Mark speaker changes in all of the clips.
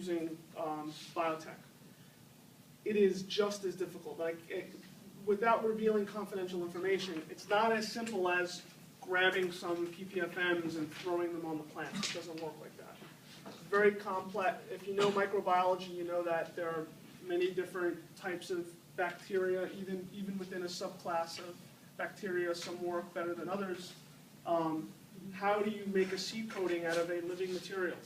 Speaker 1: using biotech. It is just as difficult. Without revealing confidential information, it's not as simple as grabbing some PPFMs and throwing them on the plants. It doesn't work like that. It's very complex. If you know microbiology, you know that there are many different types of bacteria, even within a subclass of bacteria. Some work better than others. How do you make a seed coating out of a living material?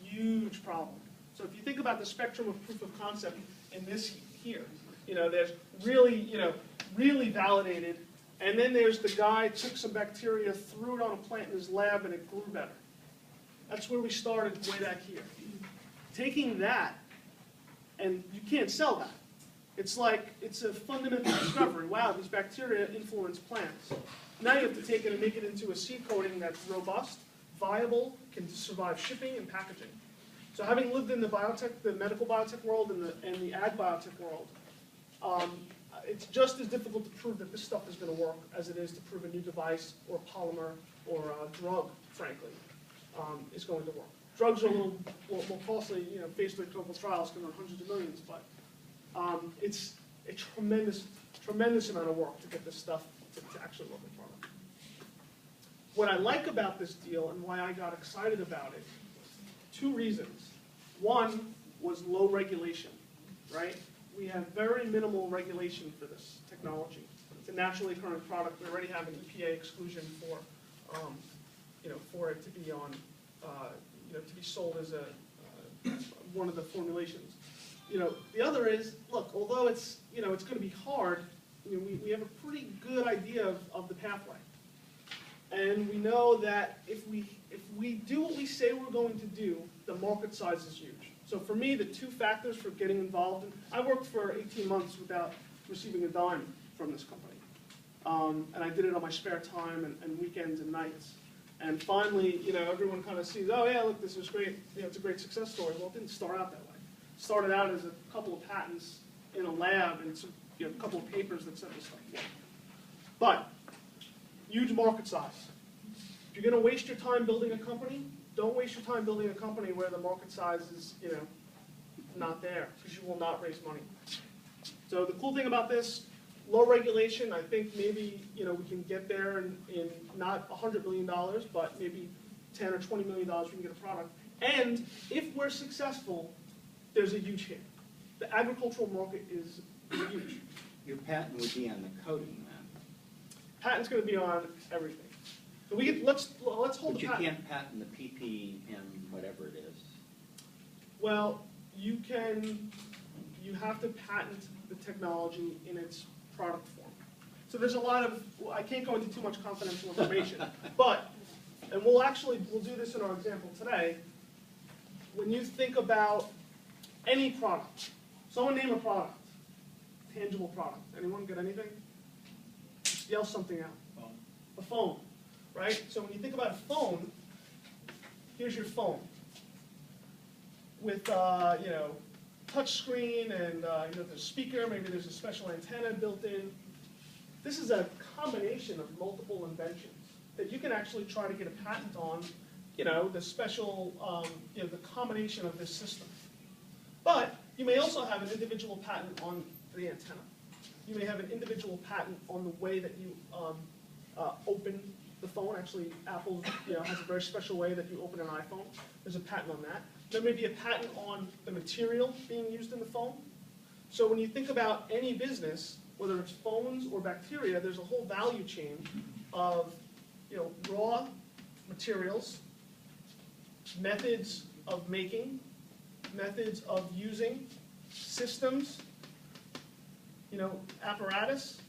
Speaker 1: Huge problem. So if you think about the spectrum of proof of concept in this here, there's really, really validated, and then there's the guy took some bacteria, threw it on a plant in his lab, and it grew better. That's where we started way back here. Taking that, and you can't sell that. It's a fundamental discovery. Wow, these bacteria influence plants. Now you have to take it and make it into a seed coating that's robust, viable, can survive shipping and packaging. So having lived in the medical biotech world and the ag biotech world, it's just as difficult to prove that this stuff is going to work as it is to prove a new device or polymer or a drug, frankly, is going to work. Drugs are a little more costly, phase 3 clinical trials can run hundreds of millions, but it's a tremendous amount of work to get this stuff to actually work in product. What I like about this deal and why I got excited about it, 2 reasons. One was low regulation, right? We have very minimal regulation for this technology. It's a naturally occurring product. We already have an EPA exclusion for it to be on, to be sold as one of the formulations. The other is, look, although it's going to be hard, we have a pretty good idea of the pathway. And we know that if we do what we say we're going to do, the market size is huge. So for me, the 2 factors for getting involved, I worked for 18 months without receiving a dime from this company. And I did it on my spare time and weekends and nights. And finally, everyone kind of sees, oh yeah, look, this is great. It's a great success story. Well, it didn't start out that way. It started out as a couple of patents in a lab and some, a couple of papers that said this stuff worked. But huge market size. If you're going to waste your time building a company, don't waste your time building a company where the market size is, not there, because you will not raise money. So the cool thing about this, low regulation. I think maybe we can get there in not $100 million, but maybe $10 or $20 million we can get a product. And if we're successful, there's a huge hit. The agricultural market is huge.
Speaker 2: Your patent would be on the coating, then.
Speaker 1: Patent's going to be on everything. So let's hold
Speaker 2: but
Speaker 1: the patent.
Speaker 2: You can't patent the ppm, whatever it is.
Speaker 1: Well, you have to patent the technology in its product form. So there's a lot of, I can't go into too much confidential information, but, and we'll do this in our example today, when you think about any product, someone name a product, tangible product. Anyone get anything? Just yell something out.
Speaker 3: Phone.
Speaker 1: A phone, right? So when you think about a phone, here's your phone with touch screen and there's a speaker. Maybe there's a special antenna built in. This is a combination of multiple inventions that you can actually try to get a patent on. The special, the combination of this system. But you may also have an individual patent on the antenna. You may have an individual patent on the way that you open the phone. Actually, Apple has a very special way that you open an iPhone. There's a patent on that. There may be a patent on the material being used in the phone. So when you think about any business, whether it's phones or bacteria, there's a whole value chain of raw materials, methods of making, methods of using, systems, apparatus.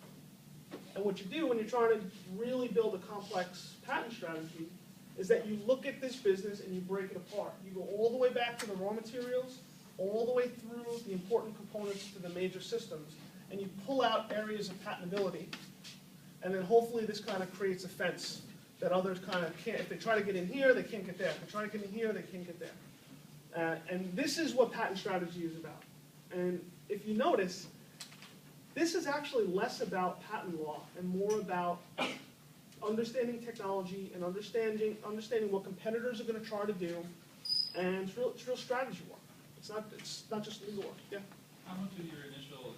Speaker 1: And what you do when you're trying to really build a complex patent strategy is that you look at this business and you break it apart. You go all the way back to the raw materials, all the way through the important components to the major systems, and you pull out areas of patentability, and then hopefully this kind of creates a fence that others kind of can't. If they try to get in here, they can't get there. If they try to get in here, they can't get there. And this is what patent strategy is about. And if you notice, this is actually less about patent law and more about understanding technology and understanding what competitors are going to try to do, and it's real strategy work. It's not just legal work, yeah.
Speaker 3: How much of your initial